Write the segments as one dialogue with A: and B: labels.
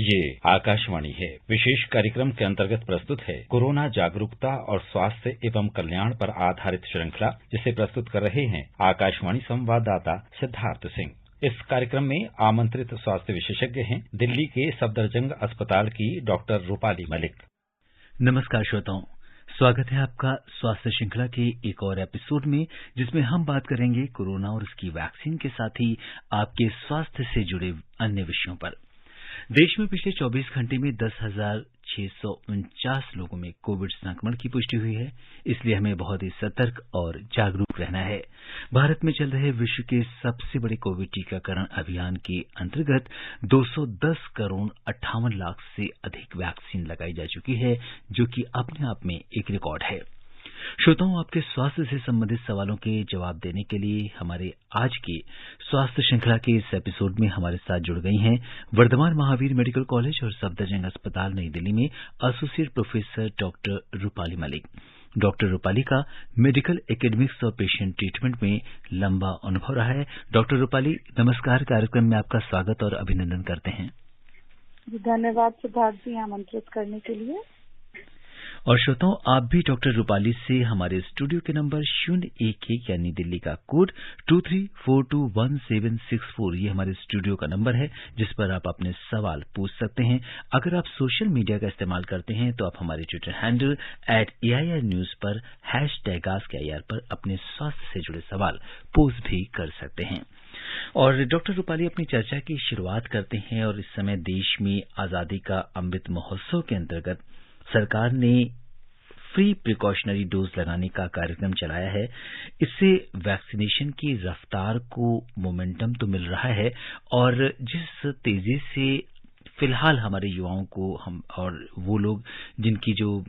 A: ये आकाशवाणी है। विशेष कार्यक्रम के अंतर्गत प्रस्तुत है कोरोना जागरूकता और स्वास्थ्य एवं कल्याण पर आधारित श्रृंखला, जिसे प्रस्तुत कर रहे हैं आकाशवाणी संवाददाता सिद्धार्थ सिंह। इस कार्यक्रम में आमंत्रित स्वास्थ्य विशेषज्ञ हैं दिल्ली के सफदरजंग अस्पताल की डॉक्टर रूपाली मलिक।
B: नमस्कार श्रोताओं, स्वागत है आपका स्वास्थ्य श्रृंखला के एक और एपिसोड में, जिसमें हम बात करेंगे कोरोना और उसकी वैक्सीन के साथ ही आपके स्वास्थ्य से जुड़े अन्य विषयों पर। देश में पिछले 24 घंटे में 10,649 लोगों में कोविड संक्रमण की पुष्टि हुई है, इसलिए हमें बहुत ही सतर्क और जागरूक रहना है। भारत में चल रहे विश्व के सबसे बड़े कोविड टीकाकरण अभियान के अंतर्गत 210 करोड़ 58 लाख से अधिक वैक्सीन लगाई जा चुकी है, जो कि अपने आप में एक रिकॉर्ड है। श्रोताओं, आपके स्वास्थ्य से संबंधित सवालों के जवाब देने के लिए हमारे आज के स्वास्थ्य श्रृंखला के इस एपिसोड में हमारे साथ जुड़ गई हैं वर्धमान महावीर मेडिकल कॉलेज और सफदरजंग अस्पताल नई दिल्ली में associate professor doctor Rupali Malik. Doctor Rupali का मेडिकल एकेडमिक्स और पेशेंट ट्रीटमेंट में लंबा अनुभव रहा है। डॉक्टर रूपाली, नमस्कार। कार्यक्रम में आपका स्वागत और अभिनंदन करते हैं।
C: धन्यवाद सिद्धार्थ जी, आमंत्रित करने के लिए।
B: और श्रोताओं, आप भी डॉक्टर रूपाली से हमारे स्टूडियो के नंबर 011 यानी दिल्ली का कोड 23421764, ये हमारे स्टूडियो का नंबर है, जिस पर आप अपने सवाल पूछ सकते हैं। अगर आप सोशल मीडिया का इस्तेमाल करते हैं तो आप हमारे ट्विटर हैंडल @AIR न्यूज पर #AskAIR पर अपने स्वास्थ्य से जुड़े सवाल पोस्ट भी कर सकते हैं। और डॉक्टर रूपाली, अपनी चर्चा की शुरुआत करते हैं। और इस समय देश में आजादी का अमृत महोत्सव के अंतर्गत सरकार ने फ्री प्रिकॉशनरी डोज लगाने का कार्यक्रम चलाया है। इससे वैक्सीनेशन की रफ्तार को मोमेंटम तो मिल रहा है, और जिस तेजी से फिलहाल हमारे युवाओं को हम और वो लोग जिनकी जो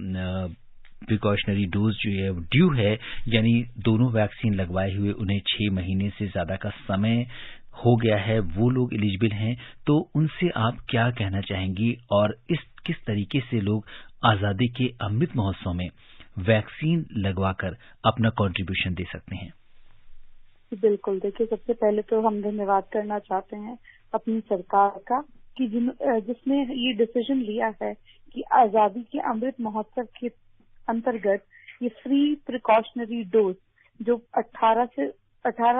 B: प्रिकॉशनरी डोज जो है ड्यू है, यानी दोनों वैक्सीन लगवाए हुए उन्हें 6 महीने से ज्यादा का समय हो गया है, वो लोग एलिजिबल हैं, तो उनसे आप क्या कहना चाहेंगी और किस तरीके से लोग आजादी के अमृत महोत्सव में वैक्सीन लगवाकर अपना कंट्रीब्यूशन दे सकते हैं?
C: बिल्कुल, देखिए, सबसे पहले तो हम धन्यवाद करना चाहते हैं अपनी सरकार का कि जिसने ये डिसीजन लिया है कि आजादी के अमृत महोत्सव के अंतर्गत ये फ्री प्रिकॉशनरी डोज जो 18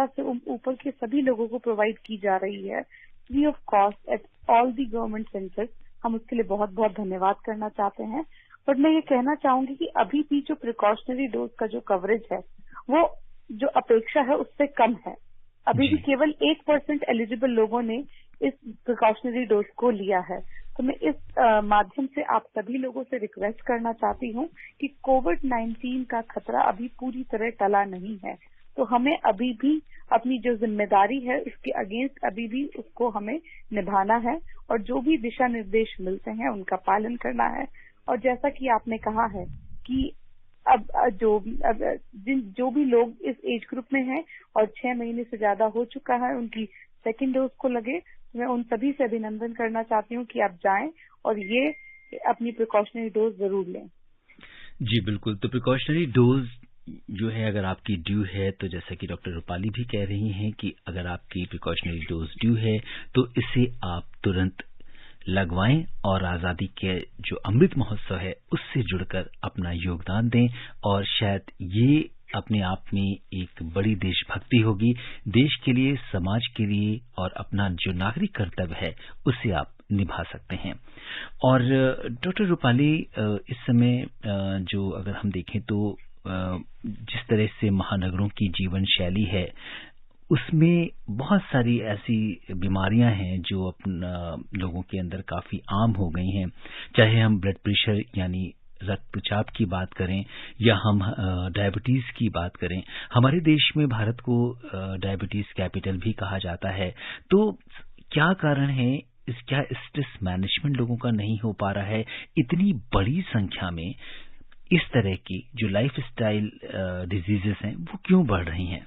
C: से ऊपर के सभी लोगों को प्रोवाइड की जा रही है free of cost at all the government centres, हम उसके लिए बहुत बहुत धन्यवाद करना चाहते हैं। बट मैं ये कहना चाहूंगी कि अभी भी जो प्रिकॉशनरी डोज का जो कवरेज है वो जो अपेक्षा है उससे कम है। अभी भी केवल 1% एलिजिबल लोगों ने इस प्रिकॉशनरी डोज को लिया है। तो मैं इस माध्यम से आप सभी लोगों से रिक्वेस्ट करना चाहती हूँ कि कोविड-19 का खतरा अभी पूरी तरह टला नहीं है, तो हमें अभी भी अपनी जो जिम्मेदारी है उसके अगेंस्ट अभी भी उसको हमें निभाना है, और जो भी दिशा निर्देश मिलते हैं उनका पालन करना है। और जैसा कि आपने कहा है कि अब जो भी लोग इस एज ग्रुप में हैं और 6 महीने से ज्यादा हो चुका है उनकी सेकेंड डोज को लगे, तो मैं उन सभी से अभिनंदन करना चाहती हूँ कि आप जाएं और ये अपनी प्रिकॉशनरी डोज जरूर लें।
B: जी बिल्कुल, तो प्रिकॉशनरी डोज जो है अगर आपकी ड्यू है, तो जैसा कि डॉक्टर रूपाली भी कह रही हैं कि अगर आपकी प्रिकॉशनरी डोज ड्यू है तो इसे आप तुरंत लगवाएं और आजादी के जो अमृत महोत्सव है उससे जुड़कर अपना योगदान दें। और शायद ये अपने आप में एक बड़ी देशभक्ति होगी, देश के लिए, समाज के लिए, और अपना जो नागरिक कर्तव्य है उसे आप निभा सकते हैं। और डॉक्टर रूपाली, इस समय जो अगर हम देखें तो जिस तरह से महानगरों की जीवन शैली है उसमें बहुत सारी ऐसी बीमारियां हैं जो अपना लोगों के अंदर काफी आम हो गई हैं, चाहे हम ब्लड प्रेशर यानी रक्तचाप की बात करें या हम डायबिटीज की बात करें। हमारे देश में भारत को डायबिटीज कैपिटल भी कहा जाता है। तो क्या कारण है, क्या स्ट्रेस मैनेजमेंट लोगों का नहीं हो पा रहा है? इतनी बड़ी संख्या में इस तरह की जो लाइफस्टाइल डिजीजेस हैं वो क्यों बढ़ रही हैं?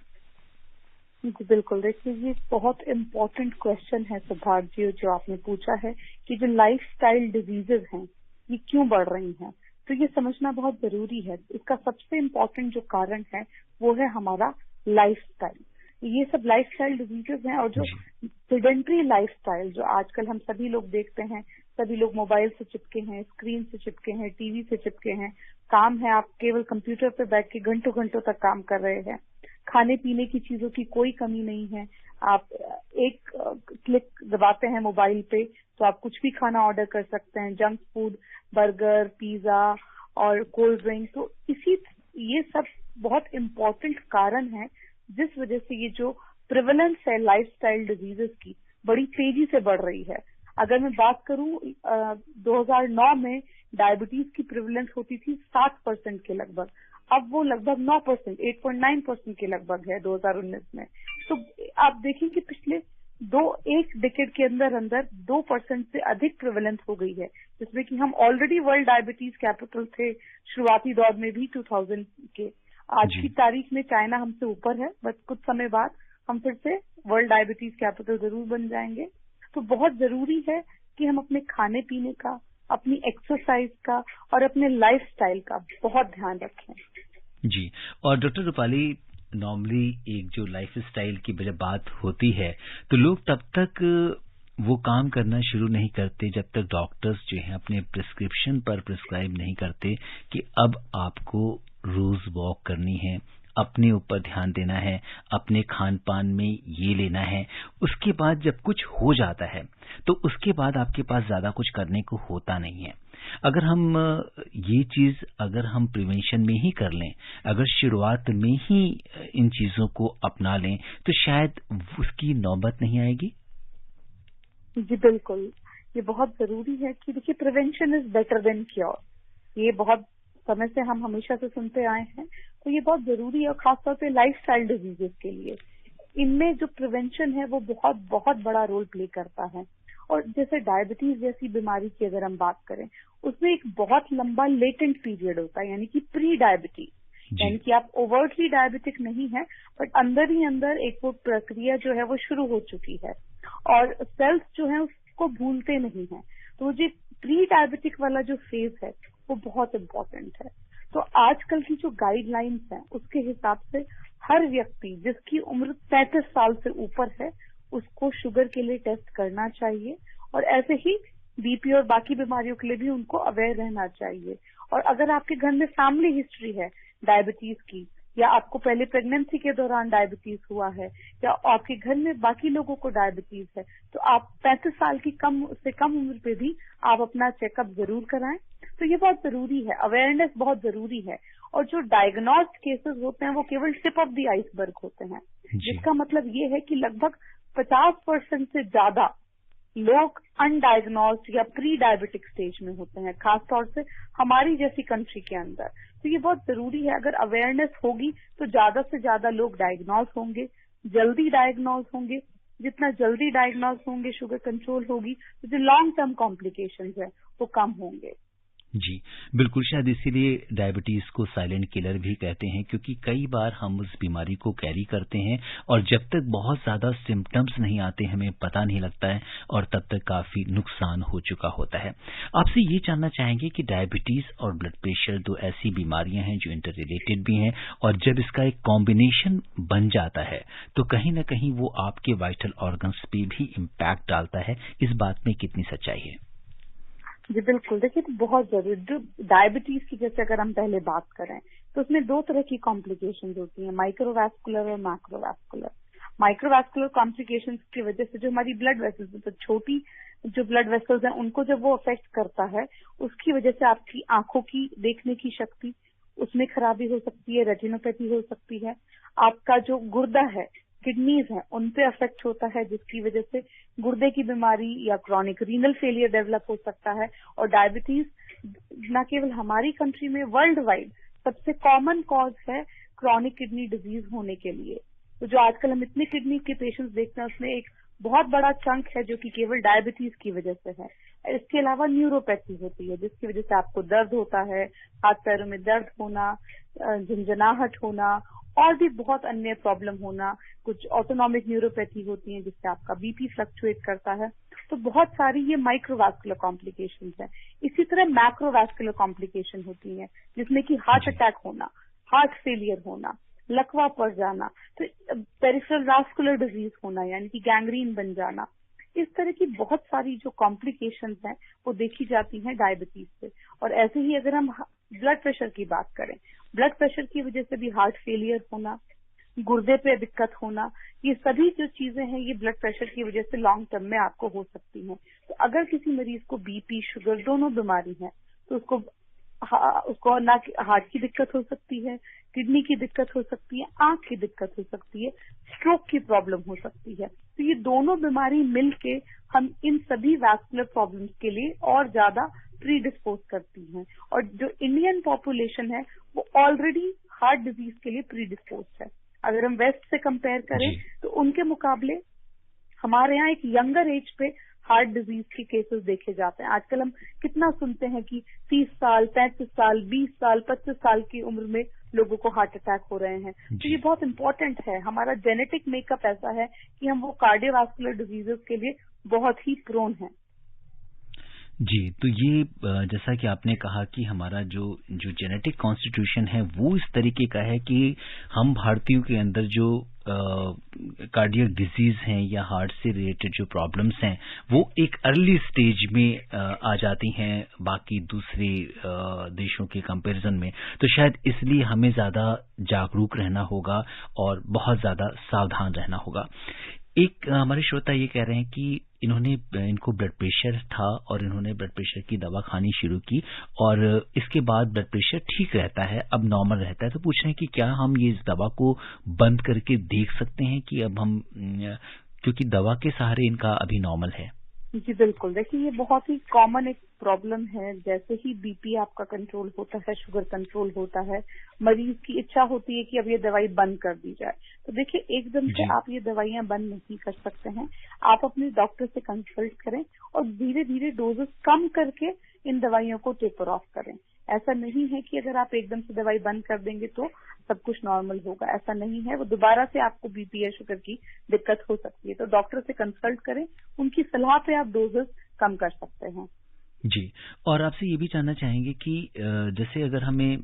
C: जी बिल्कुल, देखिए, ये बहुत इम्पोर्टेंट क्वेश्चन है सिद्धार्थ जी जो आपने पूछा है कि जो लाइफस्टाइल डिजीजेस हैं ये क्यों बढ़ रही हैं। तो ये समझना बहुत जरूरी है। इसका सबसे इम्पोर्टेंट जो कारण है वो है हमारा लाइफस्टाइल। ये सब लाइफस्टाइल डिजीजेस हैं। और जो सेडेंट्री लाइफस्टाइल जो आजकल हम सभी लोग देखते हैं, सभी लोग मोबाइल से चिपके हैं, स्क्रीन से चिपके हैं, टीवी से चिपके हैं, काम है आप केवल कंप्यूटर पे बैठ के घंटों घंटों तक काम कर रहे हैं, खाने पीने की चीजों की कोई कमी नहीं है, आप एक क्लिक दबाते हैं मोबाइल पे तो आप कुछ भी खाना ऑर्डर कर सकते हैं, जंक फूड, बर्गर, पिज्जा और कोल्ड ड्रिंक। तो ये सब बहुत इम्पोर्टेंट कारण है जिस वजह से ये जो प्रिवेलेंस है लाइफस्टाइल डिजीजेस की बड़ी तेजी से बढ़ रही है। अगर मैं बात करूं 2009 में डायबिटीज की प्रिवेलेंस होती थी 60% के लगभग, अब वो लगभग 9%, 8.9% के लगभग है 2019 में। तो आप देखें कि पिछले एक डिकेड के अंदर 2% से अधिक प्रिवेलेंस हो गई है, जिसमें कि हम ऑलरेडी वर्ल्ड डायबिटीज कैपिटल थे शुरुआती दौर में भी 2000 के। आज की तारीख में चाइना हमसे ऊपर है, बस कुछ समय बाद हम फिर से वर्ल्ड डायबिटीज कैपिटल जरूर बन जाएंगे। तो बहुत जरूरी है कि हम अपने खाने पीने का, अपनी एक्सरसाइज का और अपने लाइफस्टाइल का बहुत ध्यान रखें।
B: जी, और डॉक्टर रूपाली, नॉर्मली एक जो लाइफ स्टाइल की जब बात होती है तो लोग तब तक वो काम करना शुरू नहीं करते जब तक डॉक्टर्स जो हैं अपने प्रिस्क्रिप्शन पर प्रिस्क्राइब नहीं करते कि अब आपको रोज वॉक करनी है, अपने ऊपर ध्यान देना है, अपने खान पान में ये लेना है। उसके बाद जब कुछ हो जाता है तो उसके बाद आपके पास ज्यादा कुछ करने को होता नहीं है। अगर हम ये चीज अगर हम प्रिवेंशन में ही कर लें, अगर शुरुआत में ही इन चीजों को अपना लें तो शायद उसकी नौबत नहीं आएगी।
C: जी बिल्कुल, ये बहुत जरूरी है कि देखिए prevention is better than cure. ये बहुत समय से हम हमेशा से सुनते आए हैं, तो ये बहुत जरूरी है, और खासतौर पे लाइफस्टाइल डिजीजेस के लिए इनमें जो प्रिवेंशन है वो बहुत बहुत बड़ा रोल प्ले करता है। और जैसे डायबिटीज जैसी बीमारी की अगर हम बात करें, उसमें एक बहुत लंबा लेटेंट पीरियड होता है, यानी कि प्री डायबिटीज, यानी कि आप ओवर्टली डायबिटिक नहीं है बट अंदर ही अंदर एक वो प्रक्रिया जो है वो शुरू हो चुकी है और सेल्स जो है उसको भूलते नहीं है। तो जो प्री डायबिटिक वाला जो फेज है वो बहुत इम्पोर्टेंट है। तो आजकल की जो गाइडलाइंस हैं उसके हिसाब से हर व्यक्ति जिसकी उम्र 35 साल से ऊपर है उसको शुगर के लिए टेस्ट करना चाहिए, और ऐसे ही बीपी और बाकी बीमारियों के लिए भी उनको अवेयर रहना चाहिए। और अगर आपके घर में फैमिली हिस्ट्री है डायबिटीज की, या आपको पहले प्रेगनेंसी के दौरान डायबिटीज हुआ है, या आपके घर में बाकी लोगों को डायबिटीज है, तो आप 35 साल की कम उम्र पे भी आप अपना चेकअप जरूर कराएं। तो ये बहुत जरूरी है, अवेयरनेस बहुत जरूरी है। और जो डायग्नोस्ड केसेस होते हैं वो केवल टिप ऑफ द आइसबर्ग होते हैं, जिसका मतलब ये है कि लगभग 50% से ज्यादा लोग अनडायग्नोस्ड या प्री डायबिटिक स्टेज में होते हैं, खासतौर से हमारी जैसी कंट्री के अंदर। तो ये बहुत जरूरी है, अगर अवेयरनेस होगी तो ज्यादा से ज्यादा लोग डायग्नोज होंगे, जल्दी डायग्नोज होंगे। जितना जल्दी डायग्नोज होंगे, शुगर कंट्रोल होगी, तो जो लॉन्ग टर्म कॉम्प्लिकेशंस है वो कम होंगे।
B: जी बिल्कुल, शायद इसीलिए डायबिटीज को साइलेंट किलर भी कहते हैं, क्योंकि कई बार हम उस बीमारी को कैरी करते हैं और जब तक बहुत ज्यादा सिम्टम्स नहीं आते हमें पता नहीं लगता है और तब तक काफी नुकसान हो चुका होता है। आपसे ये जानना चाहेंगे कि डायबिटीज और ब्लड प्रेशर दो ऐसी बीमारियां हैं जो इंटर रिलेटेड भी हैं, और जब इसका एक कॉम्बिनेशन बन जाता है तो कहीं ना कहीं वो आपके वाइटल ऑर्गन्स पे भी इम्पैक्ट डालता है। इस बात में कितनी सच्चाई है?
C: जी बिल्कुल, देखिए तो बहुत जरूरी, जो डायबिटीज की जैसे अगर हम पहले बात करें तो उसमें दो तरह की कॉम्प्लिकेशंस होती हैं, माइक्रोवास्कुलर और मैक्रोवास्कुलर। माइक्रोवास्कुलर कॉम्प्लिकेशंस की वजह से जो हमारी ब्लड वेसल्स, तो छोटी जो ब्लड वेसल्स हैं उनको जब वो अफेक्ट करता है, उसकी वजह से आपकी आंखों की देखने की शक्ति उसमें खराबी हो सकती है, रेटिनोपैथी हो सकती है। आपका जो गुर्दा है, किडनीज हैं, उन पे अफेक्ट होता है, जिसकी वजह से गुर्दे की बीमारी या क्रॉनिक रीनल फेलियर डेवलप हो सकता है। और डायबिटीज न केवल हमारी कंट्री में, वर्ल्ड वाइड सबसे कॉमन कॉज है क्रॉनिक किडनी डिजीज होने के लिए। तो जो आजकल हम इतने किडनी के पेशेंट्स देखते हैं उसमें एक बहुत बड़ा चंक है जो कि केवल डायबिटीज की वजह से है। इसके अलावा न्यूरोपैथी होती है, जिसकी वजह से आपको दर्द होता है, हाथ पैरों में दर्द होना, झंझनाहट होना, और भी बहुत अन्य प्रॉब्लम होना। कुछ ऑटोनॉमिक न्यूरोपैथी होती है जिससे आपका बीपी फ्लक्चुएट करता है। तो बहुत सारी ये माइक्रोवास्कुलर कॉम्प्लिकेशंस हैं। इसी तरह मैक्रोवास्कुलर कॉम्प्लिकेशन होती हैं, जिसमें कि हार्ट अटैक होना, हार्ट फेलियर होना, लकवा पड़ जाना, तो पेरिफेरल वास्कुलर डिजीज होना यानी कि गैंग्रीन बन जाना, इस तरह की बहुत सारी जो कॉम्प्लिकेशंस हैं वो देखी जाती हैं डायबिटीज से। और ऐसे ही अगर हम ब्लड प्रेशर की बात करें, ब्लड प्रेशर की वजह से भी हार्ट फेलियर होना, गुर्दे पे दिक्कत होना, ये सभी जो चीजें हैं ये ब्लड प्रेशर की वजह से लॉन्ग टर्म में आपको हो सकती हैं। तो अगर किसी मरीज को बीपी, शुगर दोनों बीमारी है तो उसको ना हार्ट की दिक्कत हो सकती है, किडनी की दिक्कत हो सकती है, आंख की दिक्कत हो सकती है, स्ट्रोक की प्रॉब्लम हो सकती है। तो ये दोनों बीमारी मिलके हम इन सभी वैस्कुलर प्रॉब्लम्स के लिए और ज्यादा प्रीडिस्पोज करती हैं। और जो इंडियन पॉपुलेशन है वो ऑलरेडी हार्ट डिजीज के लिए प्रीडिस्पोज है। अगर हम वेस्ट से कंपेयर करें तो उनके मुकाबले हमारे यहाँ एक यंगर एज पे हार्ट डिजीज के केसेस देखे जाते हैं। आजकल हम कितना सुनते हैं कि 30 साल, 35 साल, 20 साल, 25 साल की उम्र में लोगों को हार्ट अटैक हो रहे हैं। तो ये बहुत इंपॉर्टेंट है, हमारा जेनेटिक मेकअप ऐसा है कि हम वो कार्डियोवास्कुलर डिजीजेस के लिए बहुत ही प्रोन है।
B: जी, तो ये जैसा कि आपने कहा कि हमारा जो जेनेटिक कॉन्स्टिट्यूशन है वो इस तरीके का है कि हम भारतीयों के अंदर जो कार्डियक डिजीज हैं या हार्ट से रिलेटेड जो प्रॉब्लम्स हैं वो एक अर्ली स्टेज में आ जाती हैं बाकी दूसरे देशों के कंपैरिजन में। तो शायद इसलिए हमें ज़्यादा जागरूक रहना होगा और बहुत ज़्यादा सावधान रहना होगा। एक हमारे श्रोता ये कह रहे हैं कि इनको ब्लड प्रेशर था और इन्होंने ब्लड प्रेशर की दवा खानी शुरू की और इसके बाद ब्लड प्रेशर ठीक रहता है, अब नॉर्मल रहता है। तो पूछ रहे हैं कि क्या हम ये इस दवा को बंद करके देख सकते हैं कि अब हम, क्योंकि दवा के सहारे इनका अभी नॉर्मल है।
C: जी बिल्कुल, देखिए ये बहुत ही कॉमन एक प्रॉब्लम है। जैसे ही बीपी आपका कंट्रोल होता है, शुगर कंट्रोल होता है, मरीज की इच्छा होती है कि अब ये दवाई बंद कर दी जाए। तो देखिए एकदम से आप ये दवाइयां बंद नहीं कर सकते हैं। आप अपने डॉक्टर से कंसल्ट करें और धीरे धीरे डोजेस कम करके इन दवाइयों को टेपर ऑफ करें। ऐसा नहीं है कि अगर आप एकदम से दवाई बंद कर देंगे तो सब कुछ नॉर्मल होगा, ऐसा नहीं है। वो दोबारा से आपको बीपी या शुगर की दिक्कत हो सकती है। तो डॉक्टर से कंसल्ट करें, उनकी सलाह पे आप डोजेस कम कर सकते हैं।
B: जी, और आपसे ये भी जानना चाहेंगे कि जैसे अगर हमें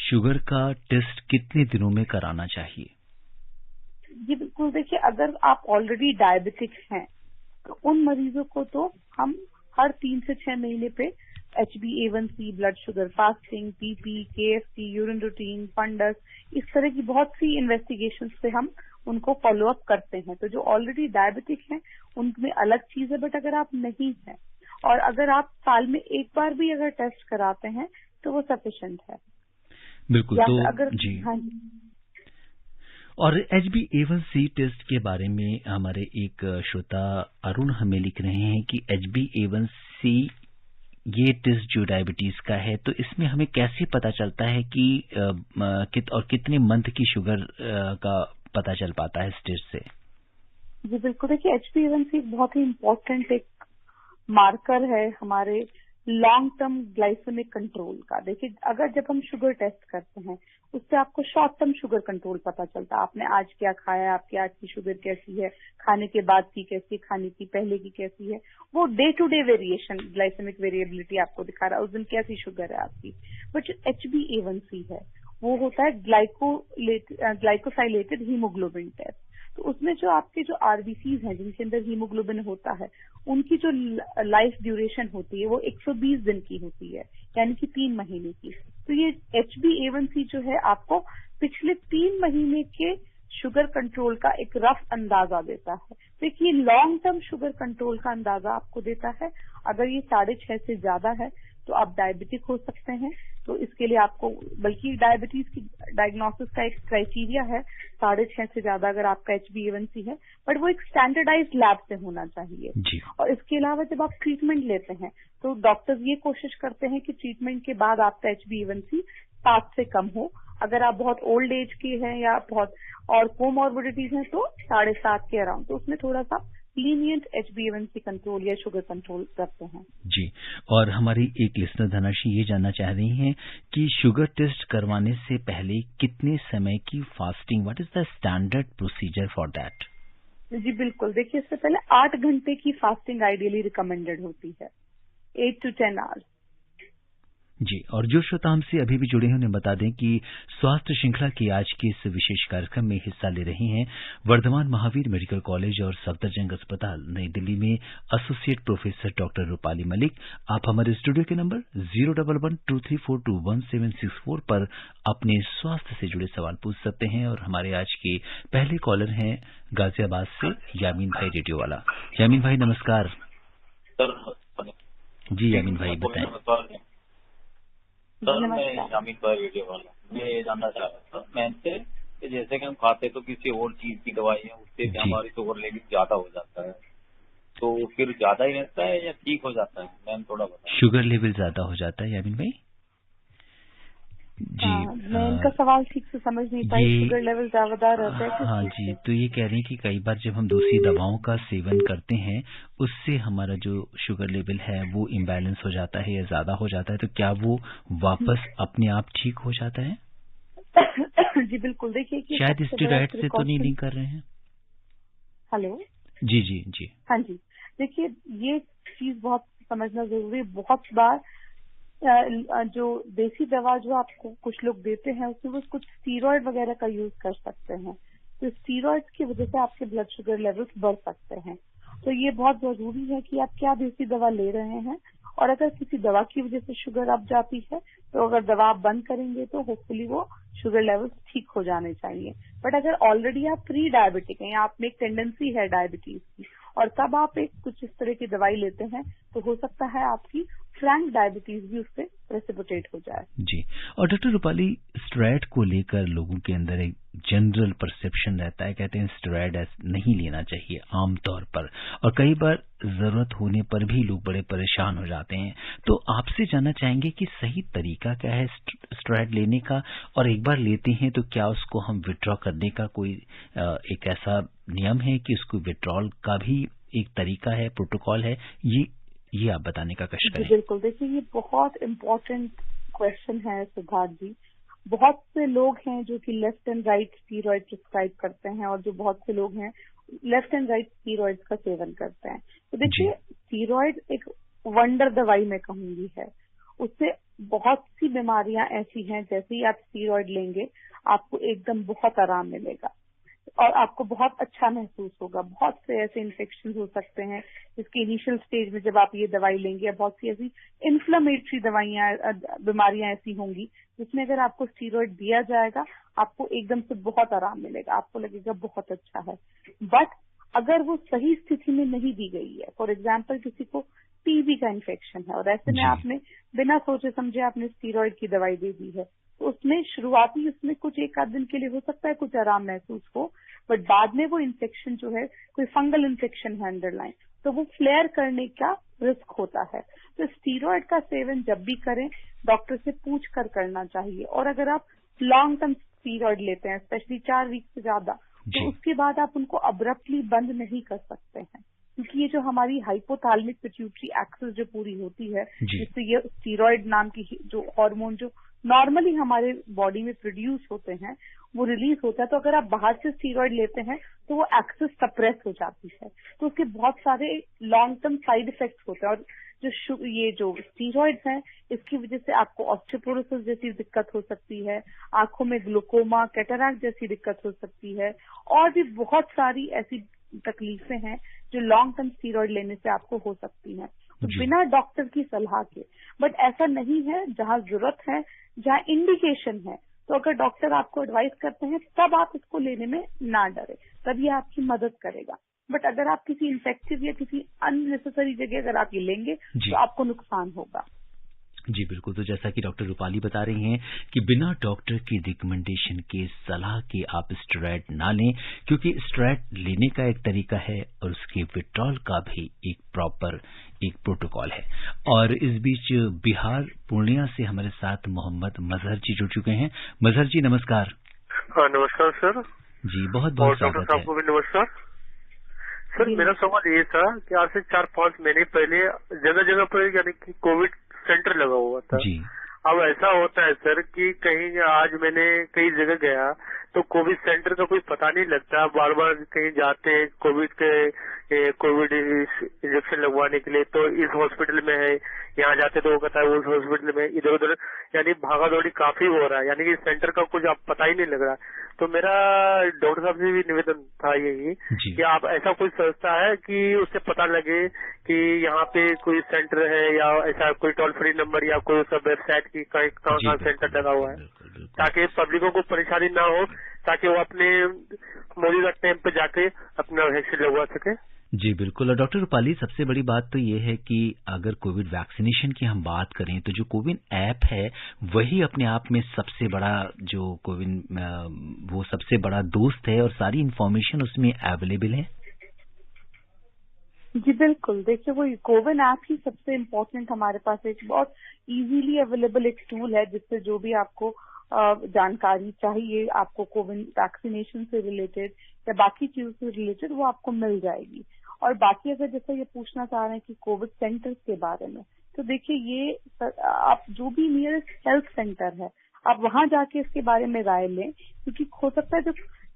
B: शुगर का टेस्ट कितने दिनों में कराना चाहिए?
C: जी बिल्कुल, देखिए अगर आप ऑलरेडी डायबिटिक हैं तो उन मरीजों को तो हम हर 3 से 6 महीने पे HbA1c, blood sugar, fasting, PP, KFT, urine routine, fundus, इस तरह की बहुत सी इन्वेस्टिगेशन से हम उनको फॉलो अप करते हैं। तो जो ऑलरेडी डायबिटिक हैं उनमें अलग चीज है, बट अगर आप नहीं हैं और अगर आप साल में एक बार भी अगर टेस्ट कराते हैं तो वो सफिशिएंट है।
B: बिल्कुल, तो
C: अगर
B: जी।
C: हाँ जी।
B: और HbA1c टेस्ट के बारे में हमारे एक श्रोता अरुण हमें लिख रहे हैं कि HbA1c ये टेस्ट जो डायबिटीज का है तो इसमें हमें कैसे पता चलता है कि और कितने मंथ की शुगर का पता चल पाता है इस टेस्ट से?
C: जी बिल्कुल, देखिए HbA1c बहुत ही इम्पोर्टेंट एक मार्कर है हमारे लॉन्ग टर्म ग्लाइसेमिक कंट्रोल का। देखिए अगर जब हम शुगर टेस्ट करते हैं उससे आपको शॉर्ट टर्म शुगर कंट्रोल पता चलता है। आपने आज क्या खाया, आपकी आज की शुगर कैसी है, खाने के बाद की कैसी है, खाने की पहले की कैसी है, वो day to day variation, glycaemic variability आपको दिखा रहा है उस दिन कैसी शुगर है आपकी। बट जो HbA1c है वो होता है ग्लाइकोसाइलेटेड हीमोग्लोबिन टेस्ट। तो उसमें जो आपके जो आरबीसीज हैं जिनके अंदर हीमोग्लोबिन होता है उनकी जो लाइफ ड्यूरेशन होती है वो 120 दिन की होती है, यानी कि 3 महीने की। तो ये HbA1c जो है आपको पिछले 3 महीने के शुगर कंट्रोल का एक रफ अंदाजा देता है। देखिए लॉन्ग टर्म शुगर कंट्रोल का अंदाजा आपको देता है। अगर ये 6.5 से ज्यादा है तो आप डायबिटिक हो सकते हैं। तो इसके लिए आपको, बल्कि डायबिटीज की डायग्नोसिस का एक क्राइटेरिया है 6.5 से ज्यादा अगर आपका HbA1c है, बट वो एक स्टैंडर्डाइज्ड लैब से होना चाहिए। और इसके अलावा जब आप ट्रीटमेंट लेते हैं तो डॉक्टर्स ये कोशिश करते हैं कि ट्रीटमेंट के बाद आपका HbA1c 7 से कम हो। अगर आप बहुत ओल्ड एज के हैं या बहुत और कोमॉर्बिडिटीज हैं तो 7.5 के अराउंड, तो उसमें थोड़ा सा लीनियंट HbA1c कंट्रोल या शुगर कंट्रोल करते हैं।
B: जी, और हमारी एक लिसनर धनश्री ये जानना चाह रही हैं कि शुगर टेस्ट करवाने से पहले कितने समय की fasting, what is the standard procedure for that?
C: जी बिल्कुल, देखिए इससे पहले 8 घंटे की फास्टिंग आइडियली रिकमेंडेड होती है, 8 to 10 आवर्स।
B: जी, और जो श्रोता हमसे अभी भी जुड़े हैं उन्हें बता दें कि स्वास्थ्य श्रृंखला की आज के इस विशेष कार्यक्रम में हिस्सा ले रही हैं वर्धमान महावीर मेडिकल कॉलेज और सफदरजंग अस्पताल नई दिल्ली में associate professor doctor Rupali Malik. आप हमारे स्टूडियो के नंबर 01123421764 पर अपने स्वास्थ्य से जुड़े सवाल पूछ सकते हैं। और हमारे आज के पहले कॉलर हैं गाजियाबाद से यामीन भाई रेडियो वाला। यामीन भाई नमस्कार। जी यामीन भाई बताएं।
D: सर मैं यामीन भाई रेडियो वाला, मैं ये जानना चाह रहा था मैं से कि जैसे कि हम खाते तो किसी और चीज की दवाई है, उससे भी हमारी शुगर लेवल ज्यादा हो जाता है, तो फिर ज्यादा ही रहता है या ठीक हो जाता है? मैम थोड़ा बताएं।
B: शुगर लेवल ज्यादा हो जाता है यामीन भाई? जी
C: मैं इनका सवाल ठीक से समझ नहीं पाई। शुगर लेवल ज्यादा रहता है?
B: हाँ जी, तो ये कह रहे हैं कि कई बार जब हम दूसरी दवाओं का सेवन करते हैं उससे हमारा जो शुगर लेवल है वो इम्बैलेंस हो जाता है या ज्यादा हो जाता है, तो क्या वो वापस अपने आप ठीक हो जाता है?
C: जी बिल्कुल। देखिए कि
B: शायद स्टेरॉइड से तो नहीं कर रहे हैं।
C: हेलो
B: जी जी जी।
C: हाँ जी, देखिए ये चीज बहुत समझना जरूरी है। बहुत बार जो देसी दवा जो आपको कुछ लोग देते हैं उसमें वो कुछ स्टीरॉयड वगैरह का यूज कर सकते हैं, तो स्टीरॉयड की वजह से आपके ब्लड शुगर लेवल्स बढ़ सकते हैं। तो ये बहुत जरूरी है कि आप क्या देसी दवा ले रहे हैं, और अगर किसी दवा की वजह से शुगर अप जाती है तो अगर दवा आप बंद करेंगे तो होपफुली वो शुगर लेवल्स ठीक हो जाने चाहिए। बट अगर ऑलरेडी आप प्री डायबिटिक हैं या आप में एक टेंडेंसी है डायबिटीज की और तब आप एक कुछ इस तरह की दवाई लेते हैं तो हो सकता है आपकी फ्रैंक डायबिटीज भी उससे प्रेसिपिटेट हो जाए।
B: जी, और डॉक्टर रूपाली स्टेरॉइड को लेकर लोगों के अंदर एक जनरल परसेप्शन रहता है, कहते हैं स्टेरॉइड नहीं लेना चाहिए आमतौर पर, और कई बार जरूरत होने पर भी लोग बड़े परेशान हो जाते हैं। तो आपसे जानना चाहेंगे कि सही तरीका क्या है स्टेरॉइड लेने का, और एक बार लेते हैं तो क्या उसको हम विड्रॉ करने का कोई एक ऐसा नियम है कि उसको विड्रॉल का भी एक तरीका है, प्रोटोकॉल है, ये आप बताने का कष्ट करें।
C: बिल्कुल, देखिए ये बहुत इम्पोर्टेंट क्वेश्चन है सिद्धार्थ जी। बहुत से लोग हैं जो कि left and right steroid prescribe करते हैं और जो बहुत से लोग हैं लेफ्ट एंड राइट स्टीरॉइड का सेवन करते हैं। तो देखिए स्टीरॉइड एक वंडर दवाई मैं कहूंगी है, उससे बहुत सी बीमारियां ऐसी हैं जैसे ही आप स्टीरॉइड लेंगे आपको एकदम बहुत आराम मिलेगा और आपको बहुत अच्छा महसूस होगा। बहुत से ऐसे इन्फेक्शन हो सकते हैं जिसकी इनिशियल स्टेज में जब आप ये दवाई लेंगे, या बहुत सी ऐसी इन्फ्लेमेटरी बीमारियां ऐसी होंगी जिसमें अगर आपको स्टीरॉइड दिया जाएगा आपको एकदम से बहुत आराम मिलेगा, आपको लगेगा बहुत अच्छा है। बट अगर वो सही स्थिति में नहीं दी गई है, फॉर एग्जाम्पल किसी को टीबी का इन्फेक्शन है और ऐसे में आपने बिना सोचे समझे आपने स्टीरॉइड की दवाई दे दी है, तो उसमें शुरुआती उसमें कुछ एक आध दिन के लिए हो सकता है कुछ आराम महसूस हो, बट बाद में वो इन्फेक्शन जो है कोई फंगल इन्फेक्शन है अंडरलाइन, तो वो फ्लेयर करने का रिस्क होता है। तो स्टीरॉइड का सेवन जब भी करें डॉक्टर से पूछ कर करना चाहिए। और अगर आप लॉन्ग टर्म स्टीरॉइड लेते हैं स्पेशली 4 वीक से ज्यादा, तो उसके बाद आप उनको अब्रप्टली बंद नहीं कर सकते हैं, क्योंकि ये जो हमारी हाइपोथैलेमिक पिट्यूटरी एक्सिस जो पूरी होती है जिससे ये स्टीरॉइड नाम की जो हार्मोन जो नॉर्मली हमारे बॉडी में प्रोड्यूस होते हैं वो रिलीज होता है, तो अगर आप बाहर से स्टीरॉइड लेते हैं तो वो एक्सिस सप्रेस हो जाती है, तो उसके बहुत सारे लॉन्ग टर्म साइड इफेक्ट्स होते हैं। और ये जो स्टीरॉइड्स हैं इसकी वजह से आपको ऑस्टियोपोरोसिस जैसी दिक्कत हो सकती है, आंखों में ग्लूकोमा, कैटरैक्ट जैसी दिक्कत हो सकती है, और भी बहुत सारी ऐसी तकलीफें हैं जो लॉन्ग टर्म स्टीरॉइड लेने से आपको हो सकती हैं, तो बिना डॉक्टर की सलाह के। बट ऐसा नहीं है, जहां जरूरत है, जहां इंडिकेशन है, तो अगर डॉक्टर आपको एडवाइस करते हैं तब आप इसको लेने में ना डरे, तब ये आपकी मदद करेगा। बट अगर आप किसी इन्फेक्टिव या किसी अननेसेसरी जगह अगर आप ये लेंगे तो आपको नुकसान होगा।
B: जी बिल्कुल, तो जैसा कि डॉक्टर रूपाली बता रही हैं कि बिना डॉक्टर की रिकमेंडेशन के, सलाह के आप स्टेरॉइड ना लें, क्योंकि स्टेरॉइड लेने का एक तरीका है और उसके विड्रॉल का भी एक प्रॉपर एक प्रोटोकॉल है। और इस बीच बिहार पूर्णिया से हमारे साथ मोहम्मद मजहर जी जुड़ चुके हैं। मजहर जी नमस्कार।
E: हाँ नमस्कार सर।
B: जी बहुत बहुत स्वागत है।
E: डॉक्टर साहब को भी नमस्कार। सर मेरा सवाल ये था कि आज से 4-5 महीने पहले जगह जगह पर यानी कि कोविड सेंटर लगा हुआ था जी। अब ऐसा होता है सर कि कहीं आज मैंने कई जगह गया तो कोविड सेंटर का कोई पता नहीं लगता, बार बार कहीं जाते हैं कोविड इंजेक्शन वैक्सीन लगवाने के लिए, तो इस हॉस्पिटल में है, यहाँ जाते तो वो कहता है उस हॉस्पिटल में, इधर उधर यानी भागा दौड़ी काफी हो रहा है, यानी कि सेंटर का कुछ आप पता ही नहीं लग रहा। तो मेरा डॉक्टर साहब से भी निवेदन था यही कि आप ऐसा कोई संस्था है कि उससे पता लगे कि यहाँ पे कोई सेंटर है या ऐसा कोई टोल फ्री नंबर या कोई उसका वेबसाइट की कहाँ सेंटर लगा हुआ है, ताकि पब्लिकों को परेशानी ना हो, ताकि वो अपने मौजूदा टाइम पे जाके अपना वैक्सीन लगवा सके।
B: जी बिल्कुल। और डॉक्टर रूपाली, सबसे बड़ी बात तो ये है कि अगर कोविड वैक्सीनेशन की हम बात करें तो जो कोविन ऐप है वही अपने आप में सबसे बड़ा जो कोविन वो सबसे बड़ा दोस्त है और सारी इन्फॉर्मेशन उसमें अवेलेबल है।
C: जी बिल्कुल, देखिए वो कोविन ऐप ही सबसे इम्पोर्टेंट हमारे पास एक बहुत इजीली अवेलेबल एक टूल है जिससे जो भी आपको जानकारी चाहिए आपको कोविड वैक्सीनेशन से रिलेटेड या बाकी चीजों से रिलेटेड वो आपको मिल जाएगी। और बाकी अगर जैसे ये पूछना चाह रहे हैं कि कोविड सेंटर्स के बारे में, तो देखिए ये आप जो भी नियरेस्ट हेल्थ सेंटर है आप वहां जाके इसके बारे में राय लें, क्योंकि हो सकता है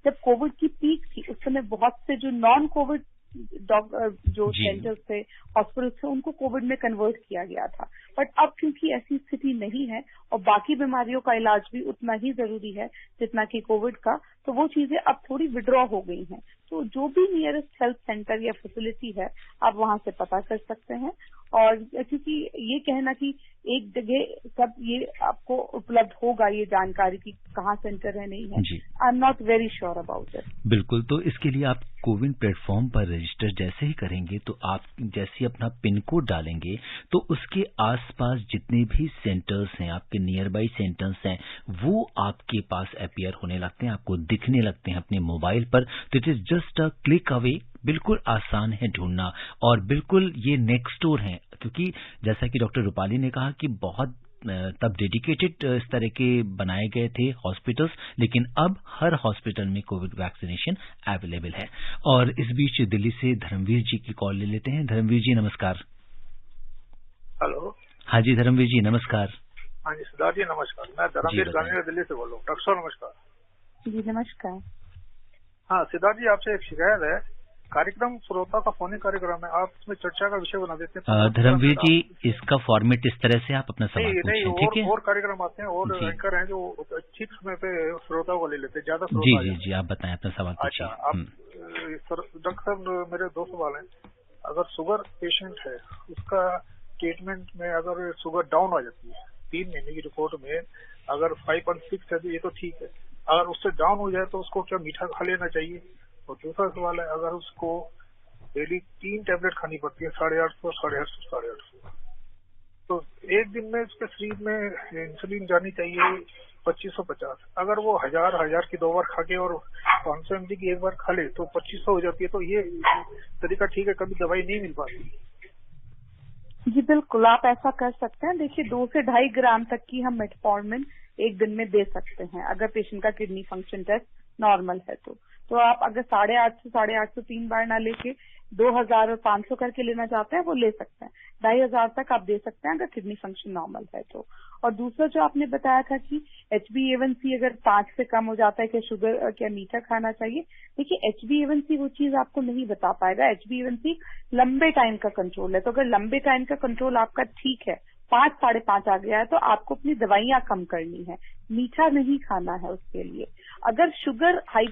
C: जब कोविड की पीक थी उस समय बहुत से जो नॉन कोविड जो सेंटर्स थे, हॉस्पिटल थे, उनको कोविड में कन्वर्ट किया गया था। बट अब क्योंकि ऐसी स्थिति नहीं है और बाकी बीमारियों का इलाज भी उतना ही जरूरी है जितना कि कोविड का, तो वो चीजें अब थोड़ी विड्रॉ हो गई हैं। तो जो भी नियरेस्ट हेल्थ सेंटर या फैसिलिटी है आप वहां से पता कर सकते हैं। और क्योंकि ये कहना कि एक जगह सब ये आपको उपलब्ध होगा ये जानकारी की कहाँ सेंटर है नहीं है, I am not very sure about it.
B: बिल्कुल, तो इसके लिए आप कोविन प्लेटफॉर्म पर रजिस्टर जैसे ही करेंगे तो आप जैसे अपना पिन कोड डालेंगे तो उसके आसपास जितने भी सेंटर्स हैं, आपके नियर बाई सेंटर्स हैं, वो आपके पास अपीयर होने लगते हैं, आपको दिखने लगते हैं अपने मोबाइल पर। तो it is just a click away, बिल्कुल आसान है ढूंढना और बिल्कुल ये नेक्स्ट डोर है, क्योंकि जैसा कि डॉक्टर रूपाली ने कहा कि बहुत तब डेडिकेटेड इस तरह के बनाए गए थे हॉस्पिटल्स, लेकिन अब हर हॉस्पिटल में कोविड वैक्सीनेशन अवेलेबल है। और इस बीच दिल्ली से धर्मवीर जी की कॉल ले लेते हैं। धर्मवीर जी नमस्कार।
F: हेलो।
B: हाँ जी धर्मवीर जी नमस्कार।
F: हाँ जी सिद्धार्थ जी नमस्कार, मैं धर्मवीर गांधी दिल्ली से बोल रहा हूँ। डॉक्टर साहब नमस्कार।
C: जी नमस्कार।
F: हाँ सिद्धार्थ जी, आपसे एक शिकायत है, कार्यक्रम श्रोता का फोन कार्यक्रम है, आप इसमें चर्चा का विषय बना देते हैं।
B: धर्मवीर जी इसका फॉर्मेट इस तरह से आप अपना सवाल पूछें, ठीक है?
F: और कार्यक्रम आते हैं और एंकर हैं जो ठीक समय पे श्रोता को ले लेते हैं, ज्यादा
B: जी जी आप बताएं अपना सवाल पूछिए।
F: अच्छा, आप डॉक्टर साहब मेरे दो सवाल हैं। अगर शुगर पेशेंट है उसका ट्रीटमेंट में अगर शुगर डाउन हो जाती है 3 महीने की रिपोर्ट में अगर 5.6 है तो ये तो ठीक है, अगर उससे डाउन हो जाए तो उसको क्या मीठा खा लेना चाहिए? और दूसरा सवाल है, अगर उसको डेली 3 टैबलेट खानी पड़ती है 850 तो एक दिन में उसके शरीर में इंसुलिन जानी चाहिए 2550। अगर वो 1000 की 2 बार खा के और 500 mg की 1 बार खा ले तो 2500 हो जाती है। तो ये तरीका ठीक है? कभी दवाई नहीं मिल पाती।
C: जी बिल्कुल, आप ऐसा कर सकते हैं। देखिए 2 से 2.5 ग्राम तक की हम मेटफॉर्मिन एक दिन में दे सकते हैं अगर पेशेंट का किडनी फंक्शन टेस्ट नॉर्मल है तो आप अगर 850 से 850 3 बार ना लेके 2000 और 500 करके लेना चाहते हैं वो ले सकते हैं। 2500 तक आप दे सकते हैं अगर किडनी फंक्शन नॉर्मल है तो। और दूसरा जो आपने बताया था कि HbA1c अगर 5 से कम हो जाता है क्या शुगर क्या मीठा खाना चाहिए, देखिए HbA1c वो चीज आपको नहीं बता पाएगा। HbA1c लंबे टाइम का कंट्रोल है, तो अगर लंबे टाइम का कंट्रोल आपका ठीक है 5 5.5 आ गया है तो आपको अपनी दवाइयां कम करनी है, मीठा नहीं खाना है उसके लिए। अगर शुगर हाई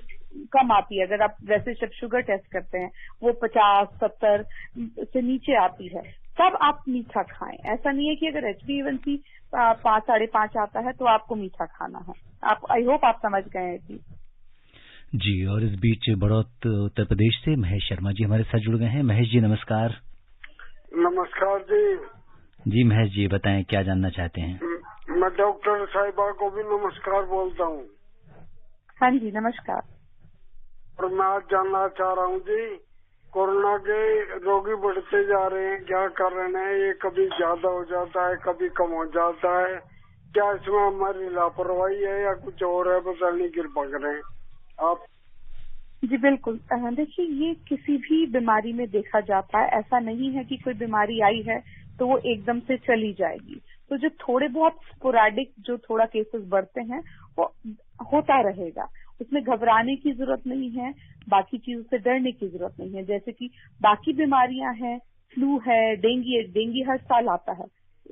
C: कम आती है, अगर आप वैसे जब शुगर टेस्ट करते हैं वो 50-70 से नीचे आती है तब आप मीठा खाएं। ऐसा नहीं है कि अगर HbA1c 5 5.5 आता है तो आपको मीठा खाना है। आप आई होप आप समझ गए हैं
B: जी। और इस बीच बड़ौत उत्तर प्रदेश से महेश शर्मा जी हमारे साथ जुड़ गए हैं। महेश जी नमस्कार।
G: नमस्कार जी।
B: जी महेश जी बताएं क्या जानना चाहते हैं?
G: मैं डॉक्टर साहिबा को भी नमस्कार बोलता हूँ।
C: हाँ जी नमस्कार।
G: और मैं आज जानना चाह रहा हूँ जी, कोरोना के रोगी बढ़ते जा रहे हैं, क्या कर रहे हैं? ये कभी ज्यादा हो जाता है कभी कम हो जाता है, क्या इसमें हमारी लापरवाही है या कुछ और है? बताने की कृपा करें आप।
C: जी बिल्कुल, देखिए ये किसी भी बीमारी में देखा जाता है। ऐसा नहीं है कि कोई बीमारी आई है तो वो एकदम से चली जाएगी। तो जो थोड़े बहुत स्पोराडिक जो थोड़ा केसेस बढ़ते हैं वो होता रहेगा, उसमें घबराने की जरूरत नहीं है, बाकी चीजों से डरने की जरूरत नहीं है। जैसे कि बाकी बीमारियां हैं फ्लू है, डेंगू हर साल आता है,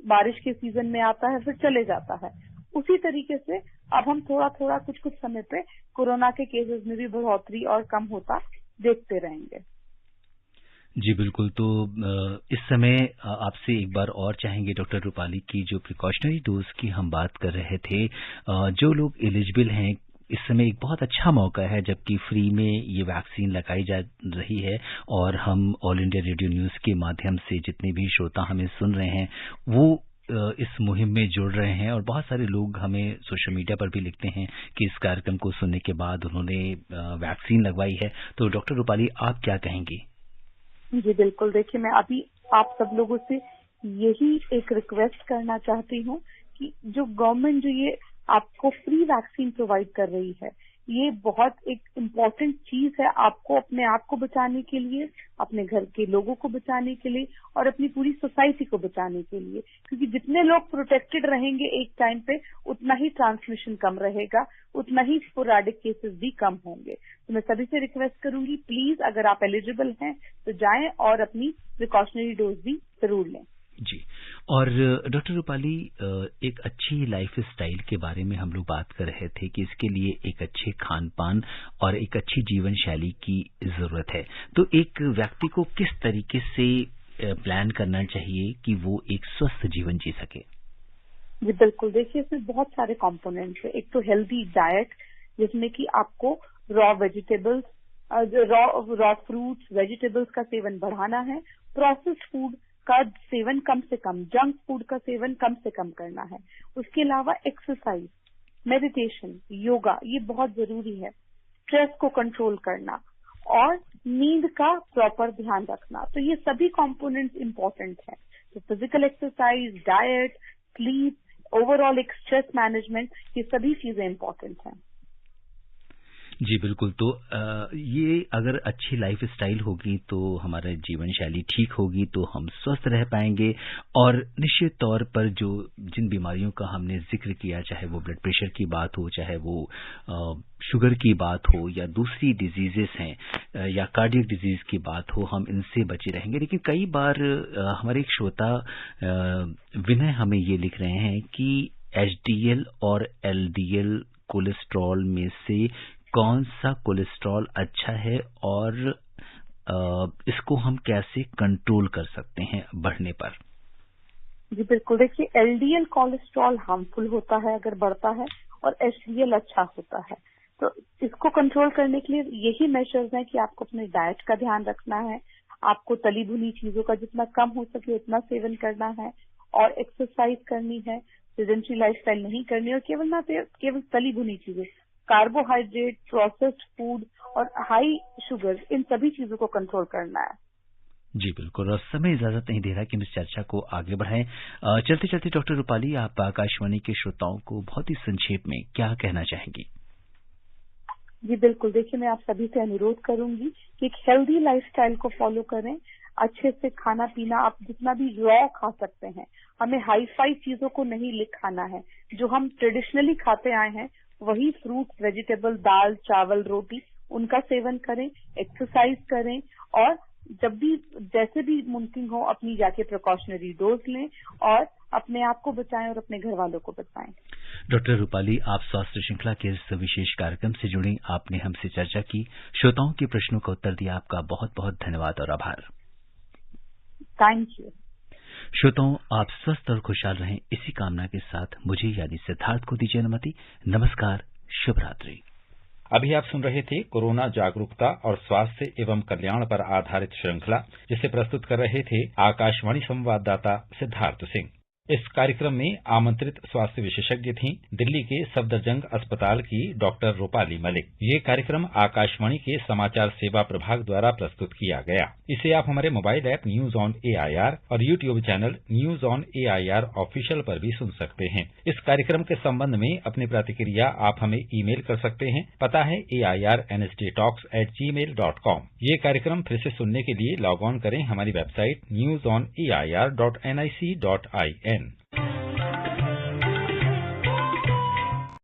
C: बारिश के सीजन में आता है फिर चले जाता है। उसी तरीके से अब हम थोड़ा थोड़ा कुछ समय पे कोरोना के केसेस में भी बढ़ोतरी और कम होता देखते रहेंगे।
B: जी बिल्कुल। तो इस समय आपसे एक बार और चाहेंगे डॉक्टर रूपाली की जो प्रिकॉशनरी डोज की हम बात कर रहे थे, जो लोग एलिजिबल हैं, इस समय एक बहुत अच्छा मौका है जबकि फ्री में ये वैक्सीन लगाई जा रही है और हम ऑल इंडिया रेडियो न्यूज के माध्यम से जितने भी श्रोता हमें सुन रहे हैं वो इस मुहिम में जुड़ रहे हैं और बहुत सारे लोग हमें सोशल मीडिया पर भी लिखते हैं कि इस कार्यक्रम को सुनने के बाद उन्होंने वैक्सीन लगवाई है। तो डॉक्टर रूपाली आप क्या कहेंगी?
C: जी बिल्कुल, देखिए मैं अभी आप सब लोगों से यही एक रिक्वेस्ट करना चाहती हूँ कि जो गवर्नमेंट जो ये आपको फ्री वैक्सीन प्रोवाइड कर रही है, ये बहुत एक इम्पॉर्टेंट चीज है आपको अपने आप को बचाने के लिए, अपने घर के लोगों को बचाने के लिए और अपनी पूरी सोसाइटी को बचाने के लिए, क्योंकि जितने लोग प्रोटेक्टेड रहेंगे एक टाइम पे उतना ही ट्रांसमिशन कम रहेगा, उतना ही स्पोराडिक केसेस भी कम होंगे। तो मैं सभी से रिक्वेस्ट करूंगी प्लीज अगर आप एलिजिबल हैं तो जाएं और अपनी प्रिकॉशनरी डोज भी जरूर लें।
B: जी, और डॉक्टर रूपाली एक अच्छी लाइफ स्टाइल के बारे में हम लोग बात कर रहे थे कि इसके लिए एक अच्छे खान पान और एक अच्छी जीवन शैली की जरूरत है। तो एक व्यक्ति को किस तरीके से प्लान करना चाहिए कि वो एक स्वस्थ जीवन जी सके?
C: जी बिल्कुल, देखिए इसमें बहुत सारे कंपोनेंट्स है। एक तो हेल्दी डाइट जिसमें कि आपको raw vegetables, raw fruits, vegetables का सेवन बढ़ाना है, प्रोसेस्ड फूड का सेवन कम से कम, जंक फूड का सेवन कम से कम करना है। उसके अलावा एक्सरसाइज, मेडिटेशन, योगा ये बहुत जरूरी है। स्ट्रेस को कंट्रोल करना और नींद का प्रॉपर ध्यान रखना, तो ये सभी कंपोनेंट्स इंपॉर्टेंट है। तो physical exercise, diet, sleep, overall एक स्ट्रेस मैनेजमेंट, ये सभी चीजें इंपॉर्टेंट हैं।
B: जी बिल्कुल। तो ये अगर अच्छी लाइफ स्टाइल होगी तो हमारा जीवन शैली ठीक होगी तो हम स्वस्थ रह पाएंगे और निश्चित तौर पर जो जिन बीमारियों का हमने जिक्र किया, चाहे वो ब्लड प्रेशर की बात हो, चाहे वो शुगर की बात हो या दूसरी डिजीजेस हैं या कार्डियक डिजीज की बात हो, हम इनसे बचे रहेंगे। लेकिन कई बार हमारे एक श्रोता विनय हमें ये लिख रहे हैं कि एचडीएल और एलडीएल कोलेस्ट्रॉल में से कौन सा कोलेस्ट्रॉल अच्छा है और इसको हम कैसे कंट्रोल कर सकते हैं बढ़ने पर?
C: जी बिल्कुल, देखिए एलडीएल कोलेस्ट्रॉल हार्मफुल होता है अगर बढ़ता है और एचडीएल अच्छा होता है। तो इसको कंट्रोल करने के लिए यही मेजर्स हैं कि आपको अपने डाइट का ध्यान रखना है, आपको तली भुनी चीजों का जितना कम हो सके उतना सेवन करना है और एक्सरसाइज करनी है, सेडेंटरी लाइफस्टाइल नहीं करनी और केवल तली भुनी चीजें, कार्बोहाइड्रेट, प्रोसेस्ड फूड और हाई शुगर, इन सभी चीजों को कंट्रोल करना है।
B: जी बिल्कुल, और समय इजाजत नहीं दे रहा कि हम इस चर्चा को आगे बढ़ाएं। चलते चलते डॉक्टर रूपाली, आप आकाशवाणी के श्रोताओं को बहुत ही संक्षेप में क्या कहना चाहेंगी?
C: जी बिल्कुल, देखिए मैं आप सभी से अनुरोध करूंगी कि एक हेल्दी लाइफस्टाइल को फॉलो करें, अच्छे से खाना पीना, आप जितना भी रॉ खा सकते हैं, हमें हाई फाई चीजों को नहीं खाना है, जो हम ट्रेडिशनली खाते आए हैं वही फ्रूट, वेजिटेबल, दाल, चावल, रोटी, उनका सेवन करें, एक्सरसाइज करें और जब भी जैसे भी मुमकिन हो अपनी जाके प्रिकॉशनरी डोज लें और अपने आप को बचाएं और अपने घर वालों को बचाएं।
B: डॉक्टर रूपाली, आप स्वास्थ्य श्रृंखला के इस विशेष कार्यक्रम से जुड़ी, आपने हमसे चर्चा की, श्रोताओं के प्रश्नों का उत्तर दिया, आपका बहुत बहुत धन्यवाद और आभार।
C: Thank you.
B: श्रोताओं, आप स्वस्थ और खुशहाल रहें, इसी कामना के साथ मुझे यानी सिद्धार्थ को दीजिए अनुमति। नमस्कार, शुभ रात्रि।
A: अभी आप सुन रहे थे कोरोना जागरूकता और स्वास्थ्य एवं कल्याण पर आधारित श्रृंखला, जिसे प्रस्तुत कर रहे थे आकाशवाणी संवाददाता सिद्धार्थ सिंह। इस कार्यक्रम में आमंत्रित स्वास्थ्य विशेषज्ञ थीं दिल्ली के सफदरजंग अस्पताल की डॉक्टर रूपाली मलिक। ये कार्यक्रम आकाशवाणी के समाचार सेवा प्रभाग द्वारा प्रस्तुत किया गया। इसे आप हमारे mobile app news on AIR और YouTube channel news on AIR official पर भी सुन सकते हैं। इस कार्यक्रम के संबंध में अपनी प्रतिक्रिया आप हमें ईमेल कर सकते हैं। पता है airnsttalks@gmail.com। ये कार्यक्रम फिर से सुनने के लिए लॉग ऑन करें हमारी वेबसाइट newsonair.nic.in।